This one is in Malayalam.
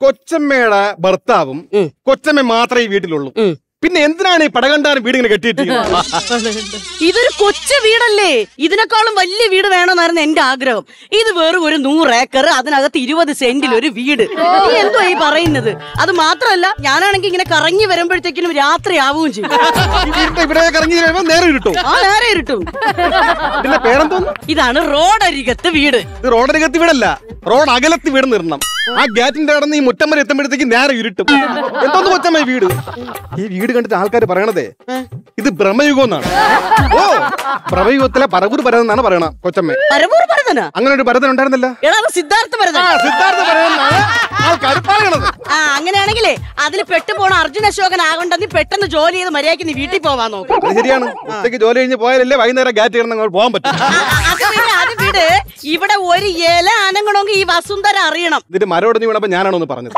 കൊച്ചമ്മയുടെ ഭർത്താവും കൊച്ചമ്മ മാത്രമേ ഈ വീട്ടിലുള്ളൂ. പിന്നെ എന്തിനാണ് ഈ പടകണ്ടാനും വീട് ഇങ്ങനെ കെട്ടിയിട്ട്? ഇതൊരു കൊച്ചു വീടല്ലേ, ഇതിനേക്കാളും വലിയ വീട് വേണമെന്നായിരുന്നു എന്റെ ആഗ്രഹം. ഇത് വെറും ഒരു 100 ഏക്കർ, അതിനകത്ത് 20 സെന്റിൽ ഒരു വീട്. നീ എന്തോ ഈ പറയുന്നത്? അത് മാത്രമല്ല, ഞാനാണെങ്കിൽ ഇങ്ങനെ കറങ്ങി വരുമ്പോഴത്തേക്കിനും രാത്രി ആവുകയും ചെയ്യും. ഇവിടെ കറങ്ങി വരുമ്പോ നേരെ ഇരുട്ടും. ആ, നേരെ ഇരുട്ടും. പിന്നെ പേരെന്തോന്നു? ഇതാണ് റോഡരികത്ത് വീട്. ഇത് റോഡരികത്ത് വീടല്ല, റോഡ് അകലത്ത് വീട് നിർണം. ആ ഗേറ്റിന്റെ കടന്ന് ഈ മുറ്റം വരെ എത്തുമ്പോഴത്തേക്ക് നേരെ ഇരുട്ടും. എന്തോന്ന് കൊച്ചമ്മ ഈ വീട്? ഈ വീട് കണ്ടിട്ട് ആൾക്കാർ പറയണതേ ഇത് ബ്രഹ്മയുഗം എന്നാണ്. ഓ, പ്രഭയുഗത്തിലെ പരവൂർ ഭരതൻ എന്നാണ് പറയണ കൊച്ചമ്മ. പരവൂർ ഭരതനാ? അങ്ങനെ ഒരു ഭരതൻ ഉണ്ടായിരുന്നില്ല? സിദ്ധാർത്ഥ ഭരതൻ. സിദ്ധാർത്ഥ ഭരതൻ ആൾക്കാർ പറയണത്. ആ, അങ്ങനെയാണെങ്കിലേ അതിൽ പെട്ടുപോണ അർജുന അശോകൻ ആകണ്ട, നീ പെട്ടെന്ന് ജോലി ചെയ്ത് മര്യാദയ്ക്ക് നീ വീട്ടിൽ പോവാൻ നോക്കും. അത് ശരിയാണ്. ഉച്ചയ്ക്ക് ജോലി കഴിഞ്ഞ് പോയാലല്ലേ വൈകുന്നേരം ഗാറ്റ് കിടന്ന് പോകാൻ പറ്റും. അത് വീട് ഇവിടെ ഒരു ഇല അനങ്ങണമെങ്കിൽ ഈ വസുന്ധര അറിയണം. ഇതിന്റെ മരോടഞ്ഞു വീണപ്പോ ഞാനാണോ പറഞ്ഞത്?